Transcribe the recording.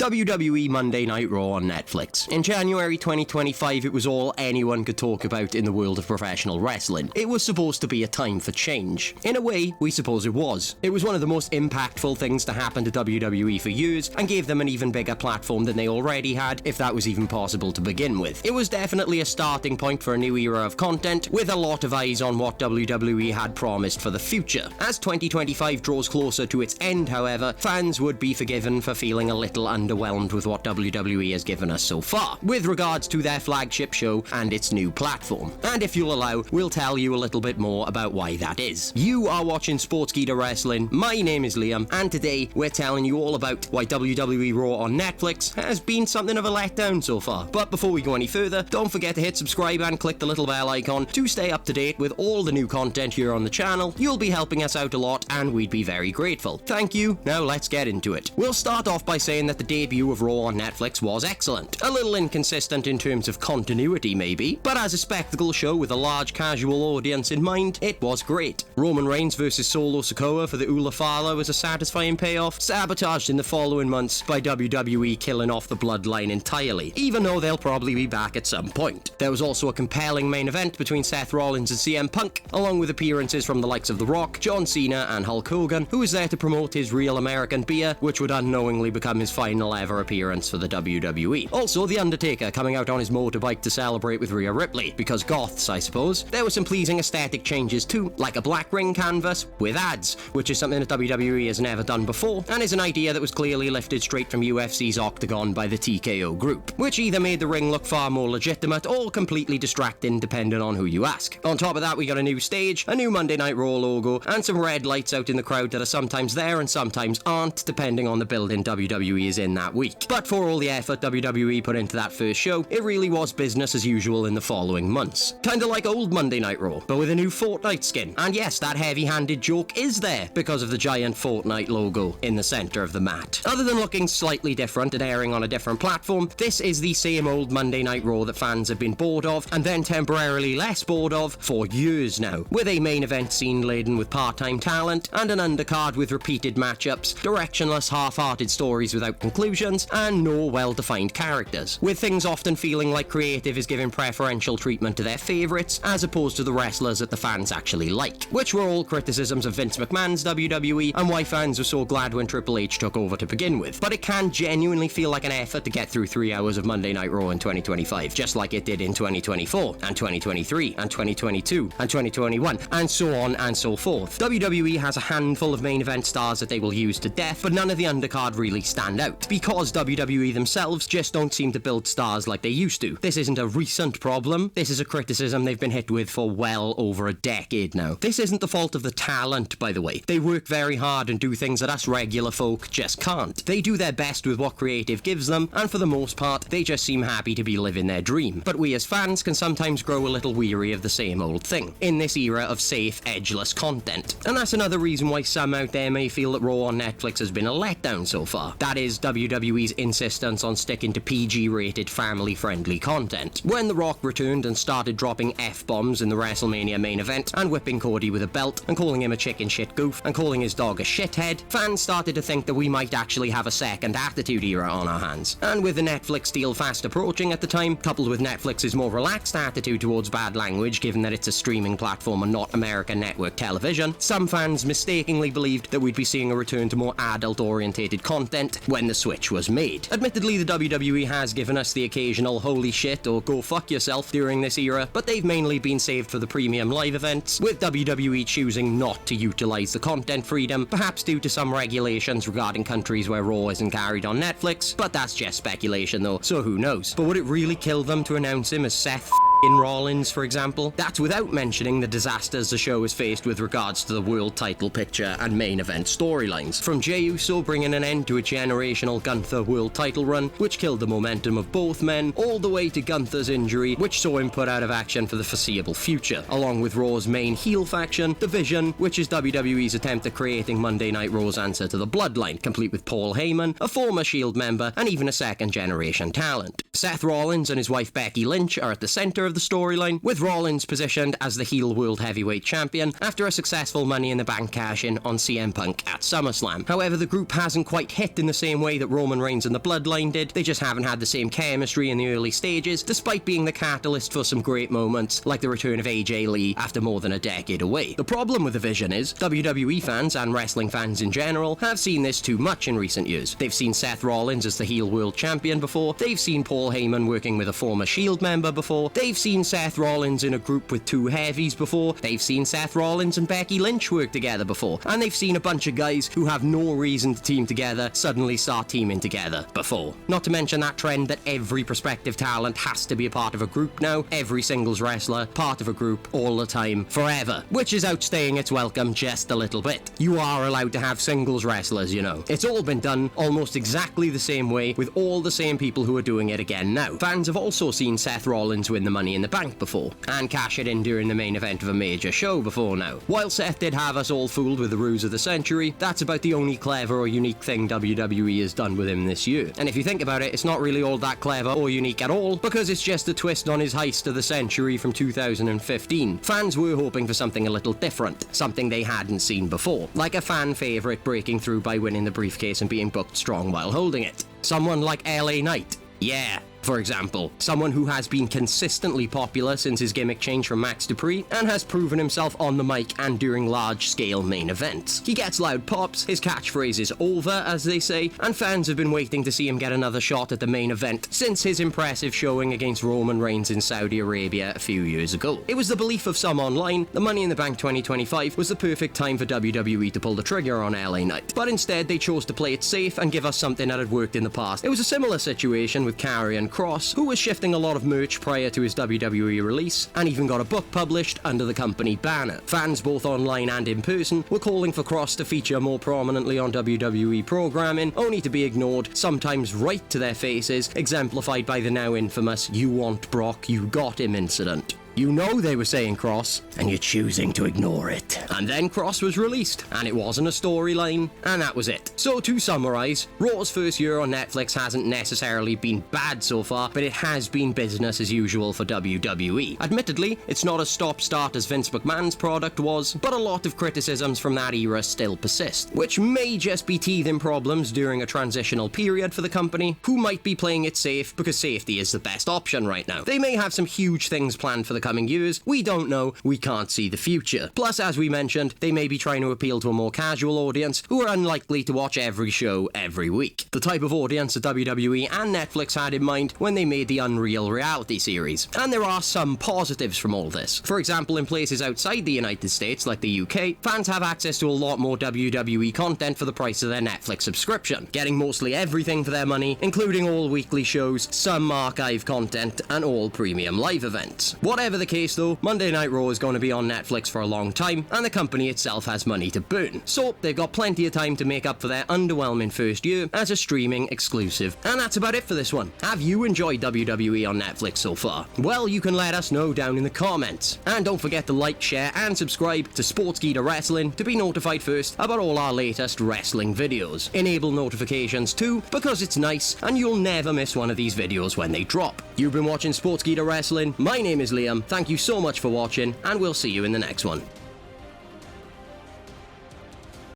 WWE Monday Night Raw on Netflix. In January 2025, it was all anyone could talk about in the world of professional wrestling. It was supposed to be a time for change. In a way, we suppose it was. It was one of the most impactful things to happen to WWE for years, and gave them an even bigger platform than they already had, if that was even possible to begin with. It was definitely a starting point for a new era of content, with a lot of eyes on what WWE had promised for the future. As 2025 draws closer to its end, however, fans would be forgiven for feeling a little underwhelmed with what WWE has given us so far, with regards to their flagship show and its new platform. And if you'll allow, we'll tell you a little bit more about why that is. You are watching Sportskeeda Wrestling, my name is Liam, and today we're telling you all about why WWE Raw on Netflix has been something of a letdown so far. But before we go any further, don't forget to hit subscribe and click the little bell icon to stay up to date with all the new content here on the channel. You'll be helping us out a lot, and we'd be very grateful. Thank you. Now let's get into it. We'll start off by saying that the debut of Raw on Netflix was excellent. A little inconsistent in terms of continuity maybe, but as a spectacle show with a large casual audience in mind, it was great. Roman Reigns versus Solo Sikoa for the Ula Fala was a satisfying payoff, sabotaged in the following months by WWE killing off the bloodline entirely, even though they'll probably be back at some point. There was also a compelling main event between Seth Rollins and CM Punk, along with appearances from the likes of The Rock, John Cena and Hulk Hogan, who was there to promote his Real American beer, which would unknowingly become his final ever appearance for the WWE. Also, The Undertaker coming out on his motorbike to celebrate with Rhea Ripley, because goths, I suppose. There were some pleasing aesthetic changes too, like a black ring canvas with ads, which is something that WWE has never done before, and is an idea that was clearly lifted straight from UFC's Octagon by the TKO group, which either made the ring look far more legitimate or completely distracting depending on who you ask. On top of that, we got a new stage, a new Monday Night Raw logo, and some red lights out in the crowd that are sometimes there and sometimes aren't, depending on the building WWE is in that week. But for all the effort WWE put into that first show, it really was business as usual in the following months. Kinda like old Monday Night Raw, but with a new Fortnite skin. And yes, that heavy-handed joke is there because of the giant Fortnite logo in the center of the mat. Other than looking slightly different and airing on a different platform, this is the same old Monday Night Raw that fans have been bored of, and then temporarily less bored of, for years now, with a main event scene laden with part-time talent, and an undercard with repeated matchups, directionless half-hearted stories without conclusions, and no well-defined characters, with things often feeling like creative is giving preferential treatment to their favourites, as opposed to the wrestlers that the fans actually like, which were all criticisms of Vince McMahon's WWE, and why fans were so glad when Triple H took over to begin with. But it can genuinely feel like an effort to get through 3 hours of Monday Night Raw in 2025, just like it did in 2024, and 2023, and 2022, and 2021, and so on and so forth. WWE has a handful of main event stars that they will use to death, but none of the undercard really stand out, because WWE themselves just don't seem to build stars like they used to. This isn't a recent problem, this is a criticism they've been hit with for well over a decade now. This isn't the fault of the talent, by the way. They work very hard and do things that us regular folk just can't. They do their best with what creative gives them, and for the most part, they just seem happy to be living their dream. But we as fans can sometimes grow a little weary of the same old thing, in this era of safe, edgeless content. And that's another reason why some out there may feel that Raw on Netflix has been a letdown so far. That is WWE's insistence on sticking to PG-rated, family-friendly content. When The Rock returned and started dropping F-bombs in the WrestleMania main event, and whipping Cody with a belt, and calling him a chicken shit goof, and calling his dog a shithead, fans started to think that we might actually have a second Attitude Era on our hands. And with the Netflix deal fast approaching at the time, coupled with Netflix's more relaxed attitude towards bad language, given that it's a streaming platform and not American network television, some fans mistakenly believed that we'd be seeing a return to more adult-orientated content when the switch was made. Admittedly, the WWE has given us the occasional holy shit or go fuck yourself during this era, but they've mainly been saved for the premium live events, with WWE choosing not to utilize the content freedom, perhaps due to some regulations regarding countries where Raw isn't carried on Netflix, but that's just speculation though, so who knows. But would it really kill them to announce him as Seth Rollins, for example? That's without mentioning the disasters the show has faced with regards to the world title picture and main event storylines. From Jey Uso bringing an end to a generational Gunther world title run, which killed the momentum of both men, all the way to Gunther's injury, which saw him put out of action for the foreseeable future, along with Raw's main heel faction, The Vision, which is WWE's attempt at creating Monday Night Raw's answer to the Bloodline, complete with Paul Heyman, a former SHIELD member, and even a second generation talent. Seth Rollins and his wife Becky Lynch are at the centre of the storyline, with Rollins positioned as the heel World Heavyweight Champion after a successful Money in the Bank cash-in on CM Punk at SummerSlam. However, the group hasn't quite hit in the same way that Roman Reigns and the Bloodline did. They just haven't had the same chemistry in the early stages, despite being the catalyst for some great moments, like the return of AJ Lee after more than a decade away. The problem with the vision is, WWE fans and wrestling fans in general have seen this too much in recent years. They've seen Seth Rollins as the heel World Champion before, they've seen Paul Heyman working with a former Shield member before, they've seen Seth Rollins in a group with two heavies before, they've seen Seth Rollins and Becky Lynch work together before, and they've seen a bunch of guys who have no reason to team together suddenly start teaming together before. Not to mention that trend that every prospective talent has to be a part of a group now, every singles wrestler, part of a group, all the time, forever, which is outstaying its welcome just a little bit. You are allowed to have singles wrestlers, you know. It's all been done almost exactly the same way, with all the same people who are doing it again now. Fans have also seen Seth Rollins win the Money in the Bank before, and cash it in during the main event of a major show before now. While Seth did have us all fooled with the ruse of the century, that's about the only clever or unique thing WWE has done with him this year. And if you think about it, it's not really all that clever or unique at all, because it's just a twist on his heist of the century from 2015. Fans were hoping for something a little different, something they hadn't seen before, like a fan favourite breaking through by winning the briefcase and being booked strong while holding it. Someone like LA Knight. Yeah. For example, someone who has been consistently popular since his gimmick change from Max Dupree and has proven himself on the mic and during large-scale main events. He gets loud pops, his catchphrase is over, as they say, and fans have been waiting to see him get another shot at the main event since his impressive showing against Roman Reigns in Saudi Arabia a few years ago. It was the belief of some online the Money in the Bank 2025 was the perfect time for WWE to pull the trigger on LA Knight, but instead they chose to play it safe and give us something that had worked in the past. It was a similar situation with Karrion Kross, who was shifting a lot of merch prior to his WWE release, and even got a book published under the company banner. Fans both online and in person were calling for Kross to feature more prominently on WWE programming, only to be ignored, sometimes right to their faces, exemplified by the now infamous "You want Brock, you got him" incident. You know they were saying Kross, and you're choosing to ignore it. And then Kross was released, and it wasn't a storyline, and that was it. So to summarise, Raw's first year on Netflix hasn't necessarily been bad so far, but it has been business as usual for WWE. Admittedly, it's not a stop-start as Vince McMahon's product was, but a lot of criticisms from that era still persist, which may just be teething problems during a transitional period for the company, who might be playing it safe because safety is the best option right now. They may have some huge things planned for the coming years, we don't know, we can't see the future. Plus, as we mentioned, they may be trying to appeal to a more casual audience who are unlikely to watch every show every week. The type of audience that WWE and Netflix had in mind when they made the Unreal reality series. And there are some positives from all this. For example, in places outside the United States, like the UK, fans have access to a lot more WWE content for the price of their Netflix subscription, getting mostly everything for their money, including all weekly shows, some archive content, and all premium live events. Whatever the case though, Monday Night Raw is going to be on Netflix for a long time, and the company itself has money to burn. So they've got plenty of time to make up for their underwhelming first year as a streaming exclusive. And that's about it for this one. Have you enjoyed WWE on Netflix so far? Well, you can let us know down in the comments. And don't forget to like, share, and subscribe to Sportskeeda Wrestling to be notified first about all our latest wrestling videos. Enable notifications too, because it's nice, and you'll never miss one of these videos when they drop. You've been watching Sportskeeda Wrestling. My name is Liam. Thank you so much for watching, and we'll see you in the next one.